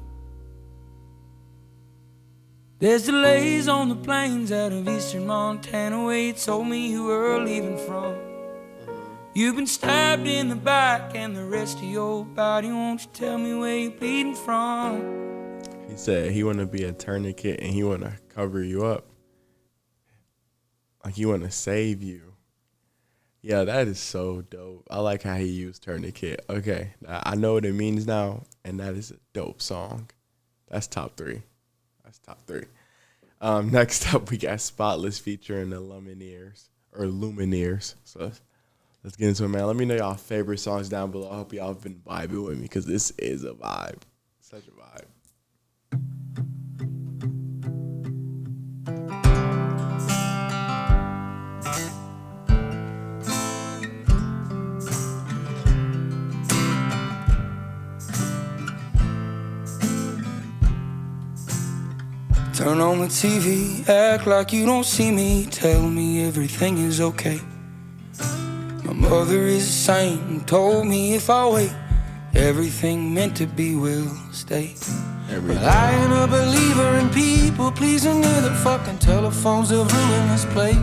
There's delays on the plains out of eastern Montana where you told me you were leaving from. You've been stabbed in the back and the rest of your body. Won't you tell me where you're bleeding from? He said he want to be a tourniquet and he want to cover you up. Like he want to save you. Yeah, that is so dope. I like how he used tourniquet. Okay, I know what it means now, and that is a dope song. That's top 3. That's top 3. Next up, we got Spotless featuring the Lumineers. So let's get into it, man. Let me know y'all favorite songs down below. I hope y'all have been vibing with me because this is a vibe. Such a vibe. Turn on the TV, act like you don't see me. Tell me everything is okay. My mother is a saint and told me if I wait, everything meant to be will stay. But I ain't a believer in people pleasing, neither fucking telephones have ruined this place.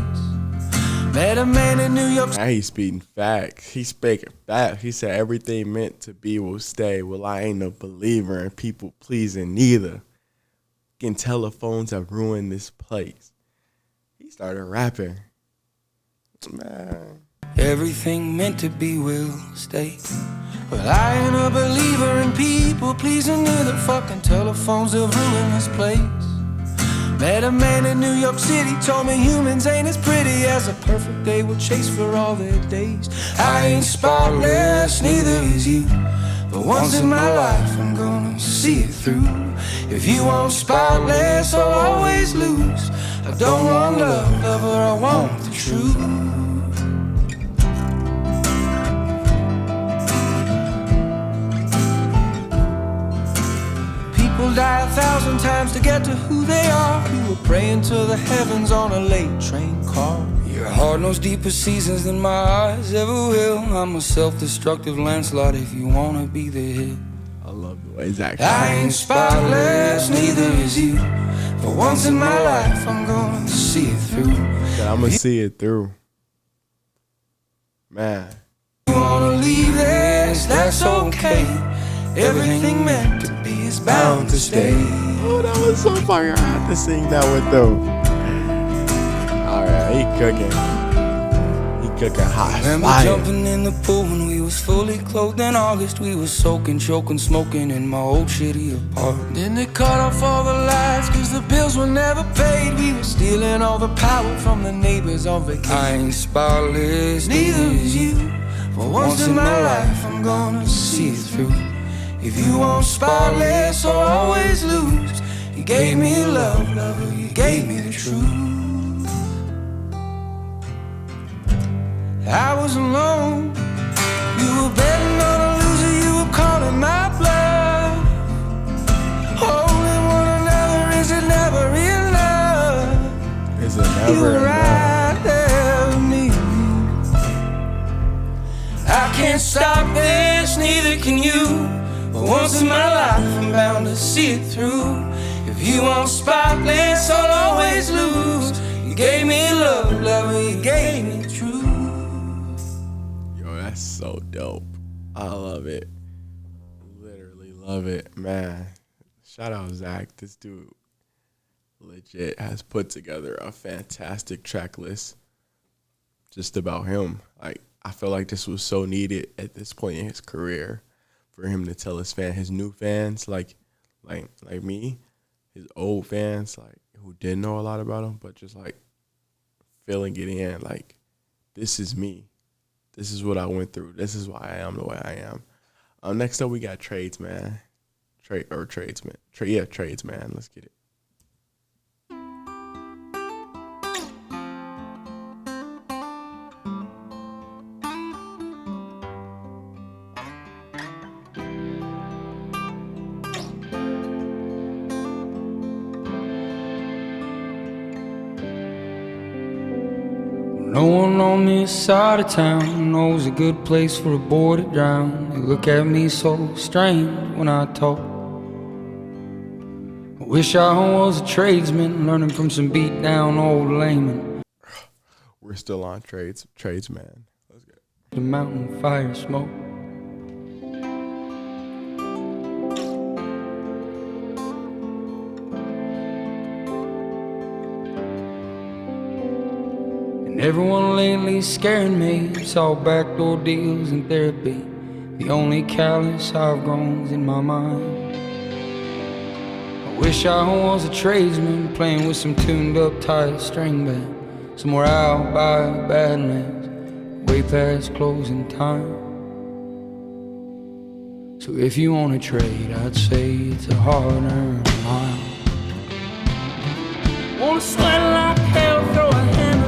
Met a man in New York. Now he's speaking facts. He's speaking facts. He said everything meant to be will stay. Well, I ain't a believer in people pleasing neither. Fucking telephones have ruined this place. He started rapping. Man. Everything meant to be will stay. Well, I ain't a believer in people pleasing, neither fucking telephones have ruined this place. Met a man in New York City, told me humans ain't as pretty as a perfect day will chase for all their days. I ain't spotless, neither is you, but once in my life I'm gonna see it through. If you want spotless, I'll always lose. I don't want love, lover, I want the truth. People die 1,000 times to get to who they are. Who were praying to the heavens on a late train car. Your heart knows deeper seasons than my eyes ever will. I'm a self-destructive landslide if you wanna be the hit. I love the way Zach. I ain't spotless, neither is you. For once in my life, I'm gonna see it through. I'm gonna see it through. Man. You wanna leave this, that's okay. Everything meant to be is bound to stay. Oh, that was so fire. I had to sing that with them. Alright, he cooking. He cooking hot. Remember fire. jumping in the pool when we was fully clothed in August. We was soaking, choking, smoking in my old shitty apartment. Then they cut off all the lights cause the bills were never paid. We were stealing all the power from the neighbors on vacation. I ain't spotless, neither is you. For once in my life I'm gonna see it through. If you want spotless or always lose, you gave me love, lover, you gave me the truth. I was alone, you were betting on a loser, you were calling my bluff. Holding one another, is it never enough? Is it never You were enough? right there with me. I can't stop this, neither can you. But once in my life, I'm bound to see it through. If you want spotless, I'll always lose. You gave me love, lover, you gave me the truth. Yo, that's so dope. I love it. Literally love it, man. Shout out Zach. This dude legit has put together a fantastic track list just about him. Like, I feel like this was so needed at this point in his career. For him to tell his new fans, like me, his old fans, like who didn't know a lot about him, but just like feeling it in, like this is me, this is what I went through, this is why I am the way I am. Next up we got Tradesman, Tradesman. Let's get it. No one on this side of town knows a good place for a boy to drown. They look at me so strange when I talk. I wish I was a tradesman, learning from some beat down old laymen. We're still on Tradesman. Let's go. The mountain fire smoke. Everyone lately's scaring me. It's all backdoor deals and therapy. The only callous I've grown's in my mind. I wish I was a tradesman, playing with some tuned up tight string band, somewhere out by the Badlands, way past closing time. So if you want to trade, I'd say it's a hard-earned mile. Wanna sweat like hell, throw a hammer.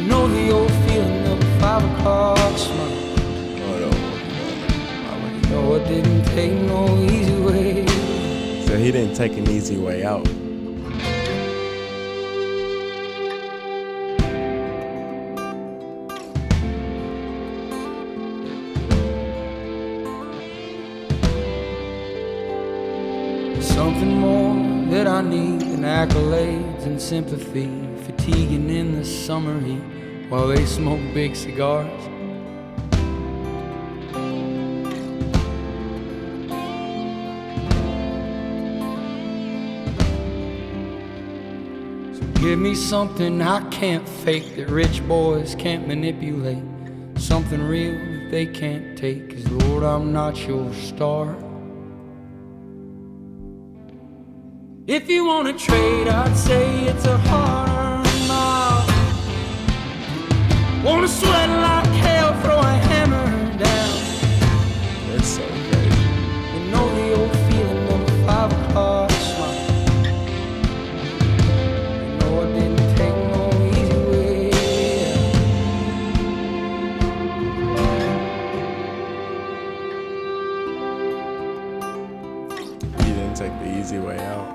Know the old feeling of a 5 o'clock smile. No, it didn't take no easy way. said he didn't take an easy way out. Something more that I need than accolades and sympathy, fatiguing in the summer heat while they smoke big cigars. So give me something I can't fake, that rich boys can't manipulate, something real that they can't take, 'cause Lord, I'm not your star. If you wanna trade, I'd say it's a hard-earned mile. Wanna sweat like hell, throw a hammer down. It's so crazy. You know the old feeling of a 5 o'clock smile. You know I didn't take no easy way out. He didn't take the easy way out.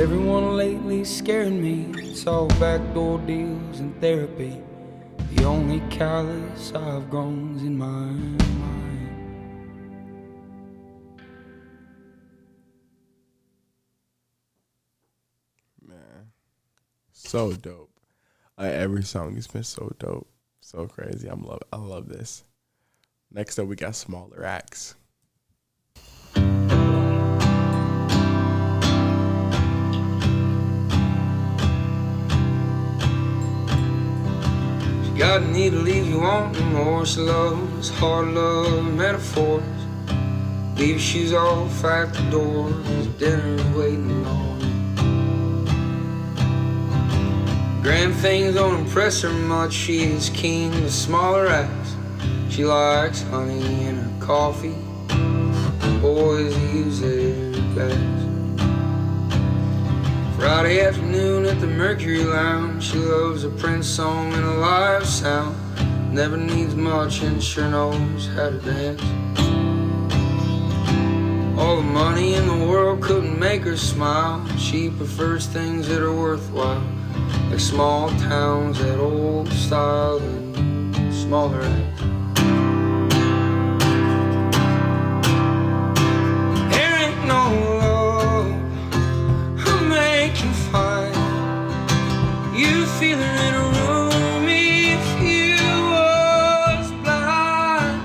Everyone lately scaring me. It's all backdoor deals and therapy. The only callous I've grown's in my mind. Man, so dope. Every song has been so dope, so crazy. I love this. Next up, we got Smaller Acts. God need to leave you wanting more. She loves hard love metaphors. Leave your shoes off at the door, 'cause dinner's waiting on you. Grand things don't impress her much. She is keen to smaller acts. She likes honey in her coffee. Boys use their best. Friday afternoon at the Mercury Lounge. She loves a Prince song and a live sound. Never needs much and sure knows how to dance. All the money in the world couldn't make her smile. She prefers things that are worthwhile, like small towns, that old style, and smaller acts. There ain't no love I'll make you find. You feel her in a room if you was blind.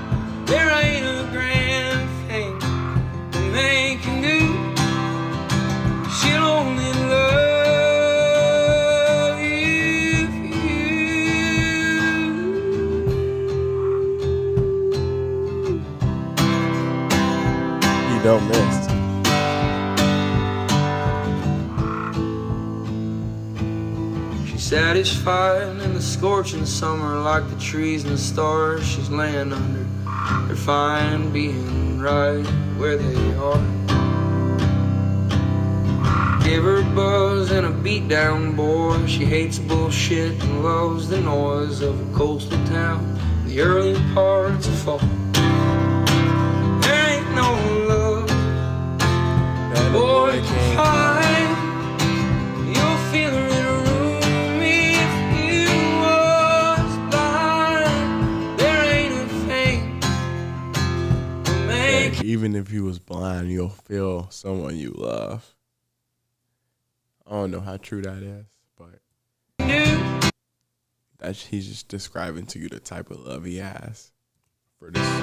There ain't a grand thing to make you do. She'll only love you for you. You don't miss. Satisfied in the scorching summer, like the trees and the stars she's laying under. They're fine being right where they are. Give her a buzz and a beat down boy. She hates bullshit and loves the noise of a coastal town, the early parts of fall. There ain't no love That boy boy can find. You'll feel her in a even if you was blind, you'll feel someone you love. I don't know how true that is, but he's just describing to you the type of love he has for this, or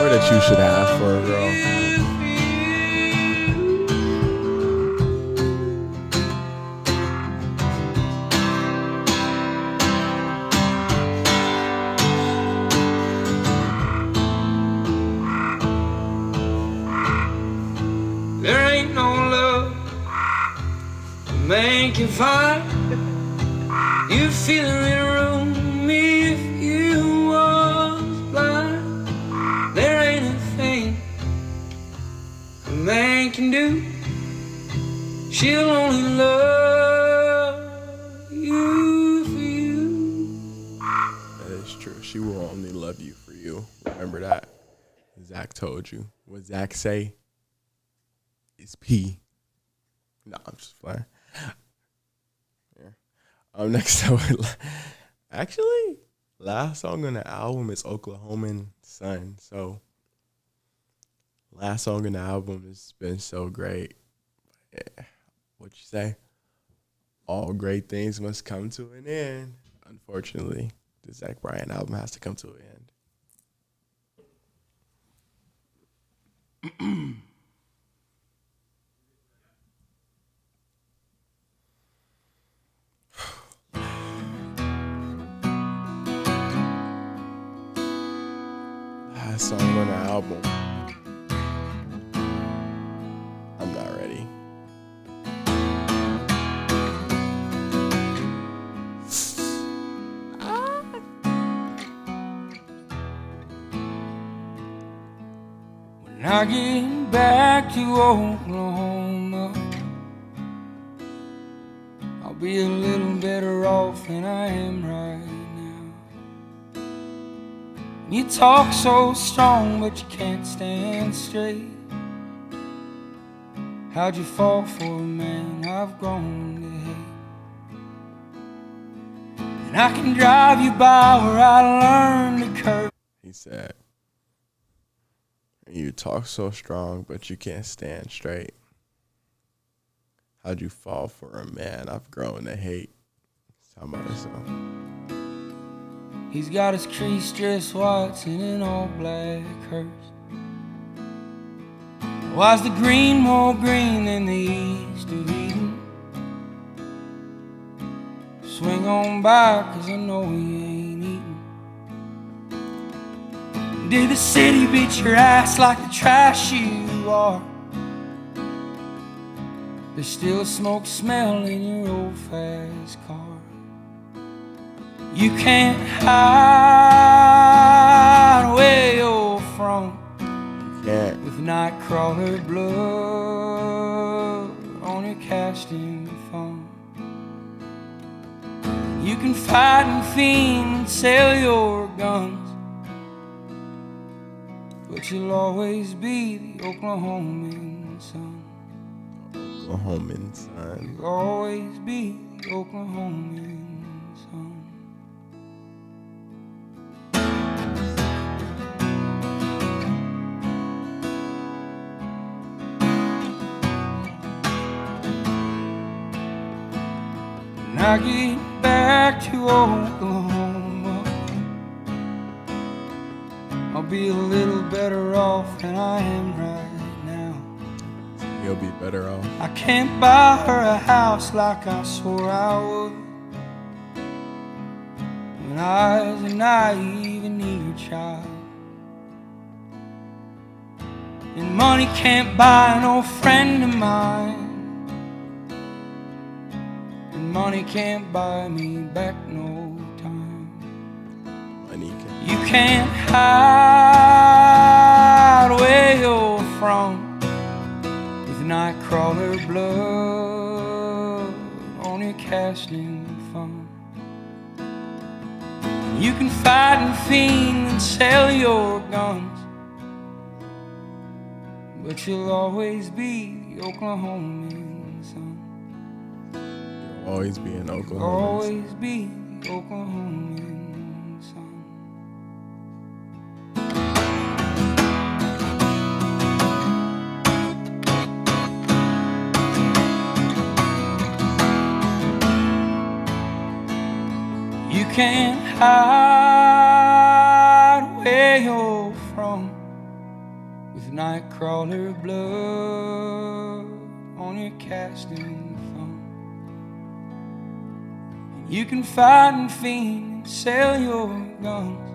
that you should have for a girl. There ain't no love to make you fine. You feel her in a room if you was blind. There ain't a thing a man can do. She'll only love you for you. That is true. She will only love you for you. Remember that. Zach told you. What Zach say is P. No, I'm just playing. Yeah. Next up, actually, last song on the album is Oklahoman Sun. So, last song on the album has been so great. Yeah. What you say? All great things must come to an end. Unfortunately, the Zach Bryan album has to come to an end. Last song on the album. I'm not ready. When I get back to Oklahoma, I'll be a little better off than I am right now. You talk so strong, but you can't stand straight. How'd you fall for a man I've grown to hate? And I can drive you by where I learned to curve. He said, you talk so strong, but you can't stand straight. How'd you fall for a man I've grown to hate? Talking about himself. He's got his crease dress whites and an all black hearse. Why's the green more green than the east of Eden? Swing on by, 'cause I know you ain't eating. Did the city beat your ass like the trash you are? There's still a smoke smell in your old fast car. You can't hide where you're from. Yeah. With nightcrawler blood on your casting phone. You can fight and fiend and sell your guns, but you'll always be the Oklahoman son. Oklahoman son. You'll always be the Oklahoman son. When I get back to Oklahoma, I'll be a little better off than I am right now. He'll be better off. I can't buy her a house like I swore I would, when I was a naive and eager child. And money can't buy no friend of mine, and money can't buy me back no time. Money can. You can't hide where you're from, with nightcrawler blood on your casting phone. You can fight and fiend and sell your guns, but you'll always be the Oklahoman son. You'll always be an You'll Oklahoma. always be the Oklahoman son. You can't hide where you're from, with nightcrawler blood on your casting phone. You can fight and fiend and sell your guns,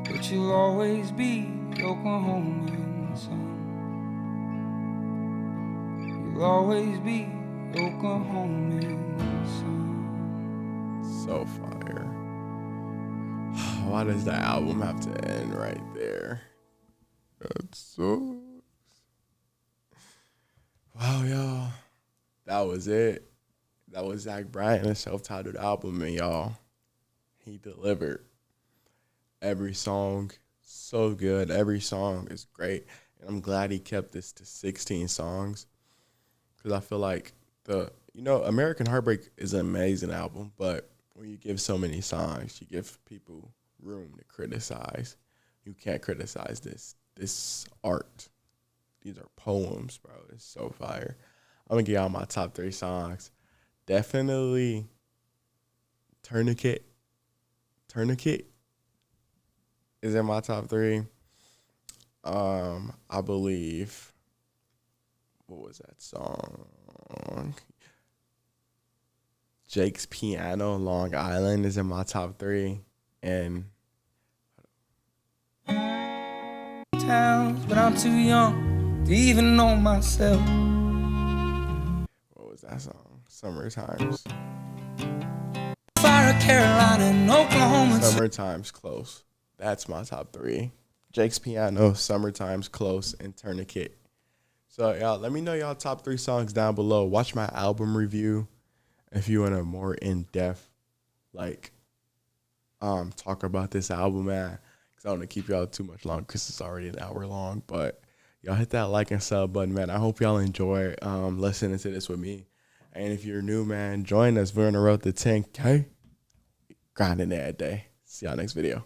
but you'll always be the Oklahoman son. You'll always be the Oklahoman son. So fire. Why does the album have to end right there? That sucks. Wow, y'all. That was it. That was Zach Bryan, a self-titled album, and y'all, he delivered. Every song so good. Every song is great. And I'm glad he kept this to 16 songs because I feel like American Heartbreak is an amazing album, but when you give so many songs, you give people room to criticize. You can't criticize this art. These are poems, bro. It's so fire. I'm gonna give y'all my top 3 songs. Definitely Tourniquet. Tourniquet is in my top 3. I believe, what was that song? Jake's Piano, Long Island is in my top 3. And Towns, but I'm too young to even know myself. what was that song? Summertime's. Fire Carolina and Oklahoma. Summertime's Close. That's my top 3. Jake's Piano, Summertime's Close, and Tourniquet. So y'all, let me know y'all top 3 songs down below. Watch my album review if you want a more in-depth, talk about this album, man. Because I don't want to keep y'all too much long because it's already an hour long. But y'all hit that like and sub button, man. I hope y'all enjoy listening to this with me. And if you're new, man, join us. We're on the road to 10K. Grinding that day. See y'all next video.